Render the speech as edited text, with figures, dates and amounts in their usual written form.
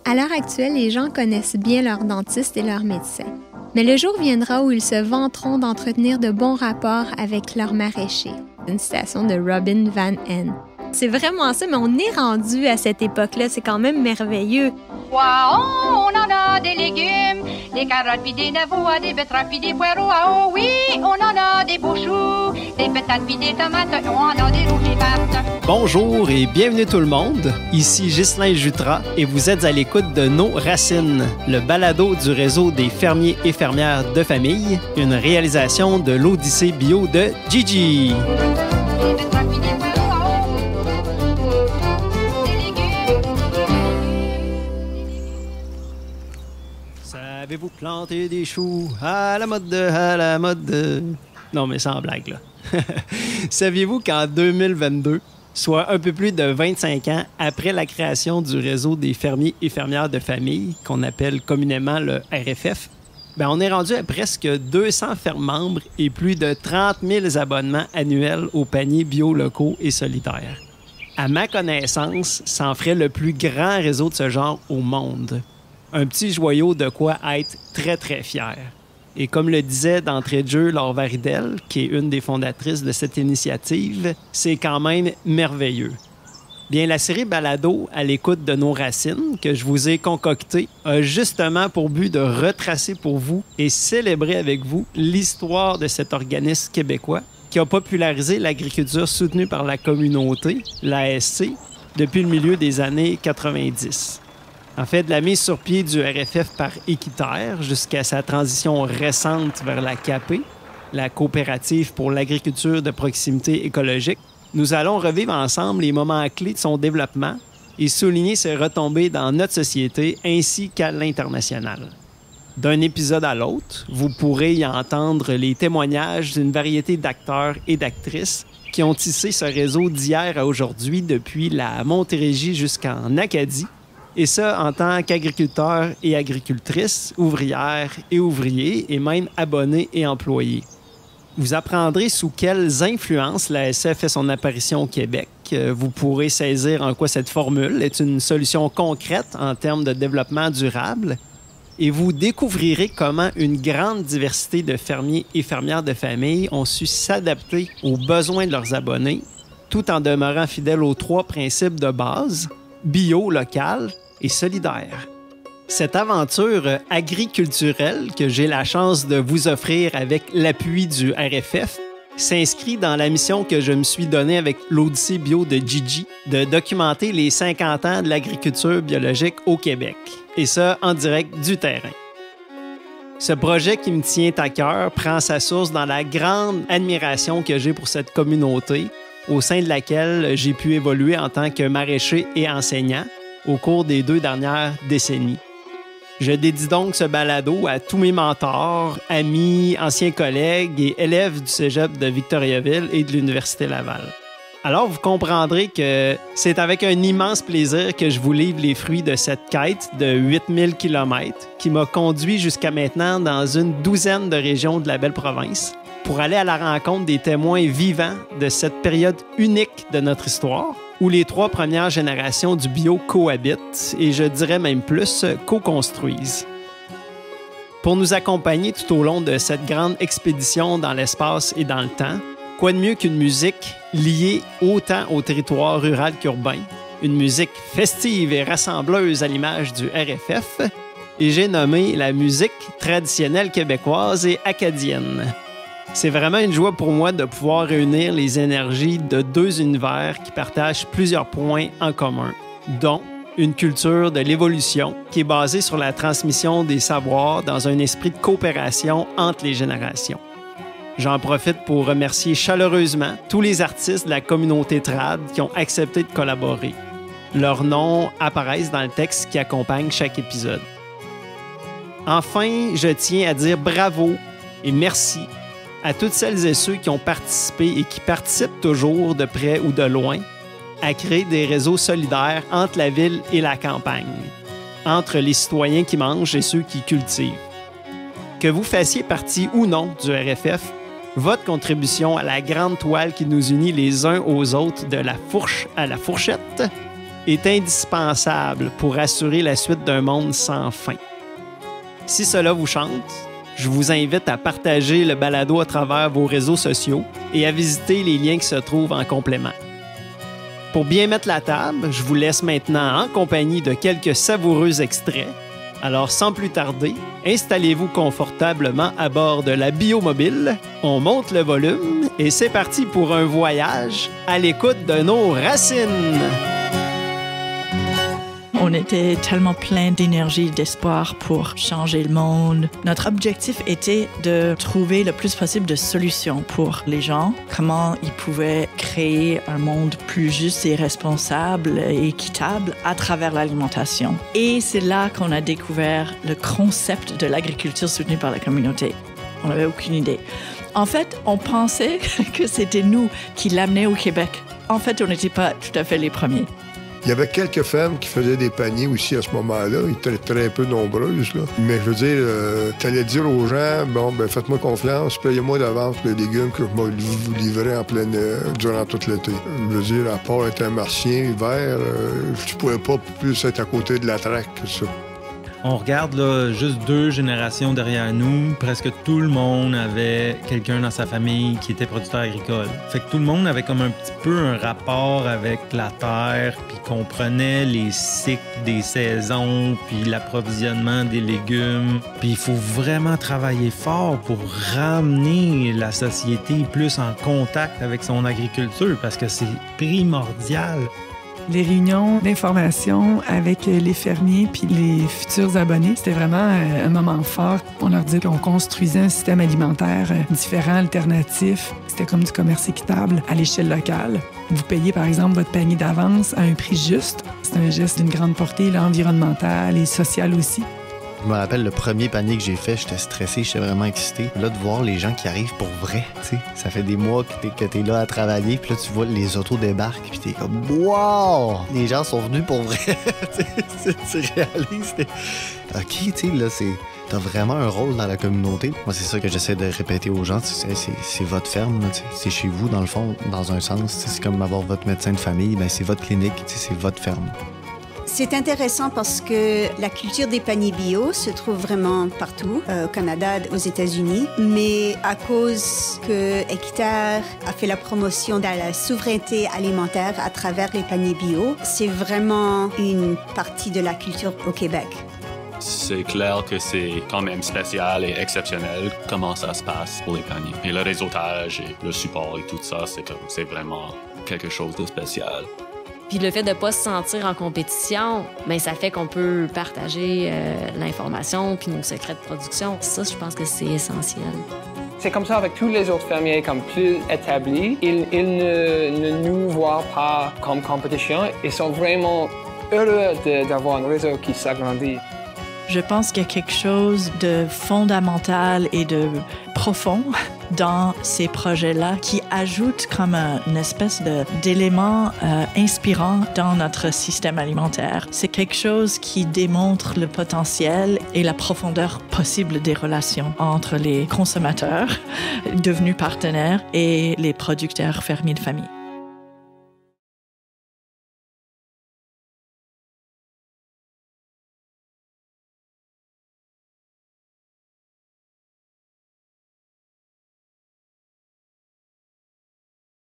À l'heure actuelle, les gens connaissent bien leur dentiste et leur médecin. Mais le jour viendra où ils se vanteront d'entretenir de bons rapports avec leur maraîcher. Une citation de Robin Van Hen. C'est vraiment ça, mais on est rendu à cette époque-là. C'est quand même merveilleux. Wow, on en a des légumes, des carottes puis des navots, des betteraves puis des poireaux. Ah oh oui, on en a des beaux choux, des patates puis des tomates, on en a des rouges et vertes. Bonjour et bienvenue tout le monde. Ici Ghislain Jutras et vous êtes à l'écoute de Nos Racines, le balado du réseau des fermiers et fermières de famille, une réalisation de l'Odyssée bio de Gigi. Savez-vous planter des choux à la mode? Non, mais sans blague, là. Saviez-vous qu'en 2022, soit un peu plus de 25 ans après la création du réseau des fermiers et fermières de famille, qu'on appelle communément le RFF, on est rendu à presque 200 fermes membres et plus de 30 000 abonnements annuels aux paniers bio locaux et solidaires. À ma connaissance, ça en ferait le plus grand réseau de ce genre au monde. Un petit joyau de quoi être très, très fier. Et comme le disait d'entrée de jeu Laure Varidel, qui est une des fondatrices de cette initiative, c'est quand même merveilleux. Bien, la série Balado à l'écoute de Nos Racines, que je vous ai concoctée, a justement pour but de retracer pour vous et célébrer avec vous l'histoire de cet organisme québécois qui a popularisé l'agriculture soutenue par la communauté, l'ASC, depuis le milieu des années 90. En fait, de la mise sur pied du RFF par Équiterre jusqu'à sa transition récente vers la CAP, la coopérative pour l'agriculture de proximité écologique, nous allons revivre ensemble les moments clés de son développement et souligner ses retombées dans notre société ainsi qu'à l'international. D'un épisode à l'autre, vous pourrez y entendre les témoignages d'une variété d'acteurs et d'actrices qui ont tissé ce réseau d'hier à aujourd'hui depuis la Montérégie jusqu'en Acadie, et ça en tant qu'agriculteurs et agricultrices, ouvrières et ouvriers, et même abonnés et employés. Vous apprendrez sous quelles influences l'ASF fait son apparition au Québec. Vous pourrez saisir en quoi cette formule est une solution concrète en termes de développement durable. Et vous découvrirez comment une grande diversité de fermiers et fermières de famille ont su s'adapter aux besoins de leurs abonnés, tout en demeurant fidèles aux 3 principes de base, bio, local et solidaire. Cette aventure agriculturelle que j'ai la chance de vous offrir avec l'appui du RFF s'inscrit dans la mission que je me suis donnée avec l'Odyssée bio de Gigi de documenter les 50 ans de l'agriculture biologique au Québec, et ça en direct du terrain. Ce projet qui me tient à cœur prend sa source dans la grande admiration que j'ai pour cette communauté, au sein de laquelle j'ai pu évoluer en tant que maraîcher et enseignant au cours des 2 dernières décennies. Je dédie donc ce balado à tous mes mentors, amis, anciens collègues et élèves du cégep de Victoriaville et de l'Université Laval. Alors, vous comprendrez que c'est avec un immense plaisir que je vous livre les fruits de cette quête de 8000 km qui m'a conduit jusqu'à maintenant dans une 12aine de régions de la belle province pour aller à la rencontre des témoins vivants de cette période unique de notre histoire où les 3 premières générations du bio cohabitent et je dirais même plus, co-construisent. Pour nous accompagner tout au long de cette grande expédition dans l'espace et dans le temps, quoi de mieux qu'une musique liée autant au territoire rural qu'urbain, une musique festive et rassembleuse à l'image du RFF, et j'ai nommé la musique traditionnelle québécoise et acadienne. C'est vraiment une joie pour moi de pouvoir réunir les énergies de 2 univers qui partagent plusieurs points en commun, dont une culture de l'évolution qui est basée sur la transmission des savoirs dans un esprit de coopération entre les générations. J'en profite pour remercier chaleureusement tous les artistes de la communauté trad qui ont accepté de collaborer. Leurs noms apparaissent dans le texte qui accompagne chaque épisode. Enfin, je tiens à dire bravo et merci à toutes celles et ceux qui ont participé et qui participent toujours de près ou de loin à créer des réseaux solidaires entre la ville et la campagne, entre les citoyens qui mangent et ceux qui cultivent. Que vous fassiez partie ou non du RFF, votre contribution à la grande toile qui nous unit les uns aux autres de la fourche à la fourchette est indispensable pour assurer la suite d'un monde sans fin. Si cela vous chante, je vous invite à partager le balado à travers vos réseaux sociaux et à visiter les liens qui se trouvent en complément. Pour bien mettre la table, je vous laisse maintenant en compagnie de quelques savoureux extraits. Alors, sans plus tarder, installez-vous confortablement à bord de la Biomobile, on monte le volume et c'est parti pour un voyage à l'écoute de nos racines. On était tellement plein d'énergie, d'espoir pour changer le monde. Notre objectif était de trouver le plus possible de solutions pour les gens, comment ils pouvaient créer un monde plus juste et responsable et équitable à travers l'alimentation. Et c'est là qu'on a découvert le concept de l'agriculture soutenue par la communauté. On n'avait aucune idée. En fait, on pensait que c'était nous qui l'amenaient au Québec. En fait, on n'était pas tout à fait les premiers. Il y avait quelques fermes qui faisaient des paniers aussi à ce moment-là. Ils étaient très peu nombreuses, là. Mais je veux dire, tu allais dire aux gens, bon, ben faites-moi confiance, payez-moi d'avance les légumes que je vais vous livrer en plein durant tout l'été. Je veux dire, à part être un martien hiver, je pouvais pas plus être à côté de la traque que ça. On regarde là, juste 2 générations derrière nous, presque tout le monde avait quelqu'un dans sa famille qui était producteur agricole. Fait que tout le monde avait comme un petit peu un rapport avec la terre, puis comprenait les cycles des saisons, puis l'approvisionnement des légumes. Puis il faut vraiment travailler fort pour ramener la société plus en contact avec son agriculture, parce que c'est primordial. Les réunions d'information avec les fermiers puis les futurs abonnés, c'était vraiment un moment fort. On leur disait qu'on construisait un système alimentaire différent, alternatif. C'était comme du commerce équitable à l'échelle locale. Vous payez, par exemple, votre panier d'avance à un prix juste. C'est un geste d'une grande portée là, environnementale et sociale aussi. Je me rappelle le premier panier que j'ai fait, j'étais stressé, j'étais vraiment excité. Là, de voir les gens qui arrivent pour vrai, tu sais, ça fait des mois que t'es là à travailler, puis là, tu vois les autos débarquent, puis t'es comme « Wow! Les gens sont venus pour vrai! » Tu réalises, OK, tu sais, là, t'as vraiment un rôle dans la communauté. Moi, c'est ça que j'essaie de répéter aux gens, c'est votre ferme, là, c'est chez vous, dans le fond, dans un sens. C'est comme avoir votre médecin de famille, ben c'est votre clinique, c'est votre ferme. C'est intéressant parce que la culture des paniers bio se trouve vraiment partout, au Canada, aux États-Unis. Mais à cause que Équiterre a fait la promotion de la souveraineté alimentaire à travers les paniers bio, c'est vraiment une partie de la culture au Québec. C'est clair que c'est quand même spécial et exceptionnel comment ça se passe pour les paniers. Et le réseautage et le support et tout ça, c'est vraiment quelque chose de spécial. Puis le fait de ne pas se sentir en compétition, bien, ça fait qu'on peut partager l'information puis nos secrets de production. Ça, je pense que c'est essentiel. C'est comme ça avec tous les autres fermiers comme plus établis. Ils ne nous voient pas comme compétition. Ils sont vraiment heureux d'avoir un réseau qui s'agrandit. Je pense qu'il y a quelque chose de fondamental et de profond dans ces projets-là qui ajoute comme une espèce d'élément inspirant dans notre système alimentaire. C'est quelque chose qui démontre le potentiel et la profondeur possible des relations entre les consommateurs devenus partenaires et les producteurs fermiers de famille.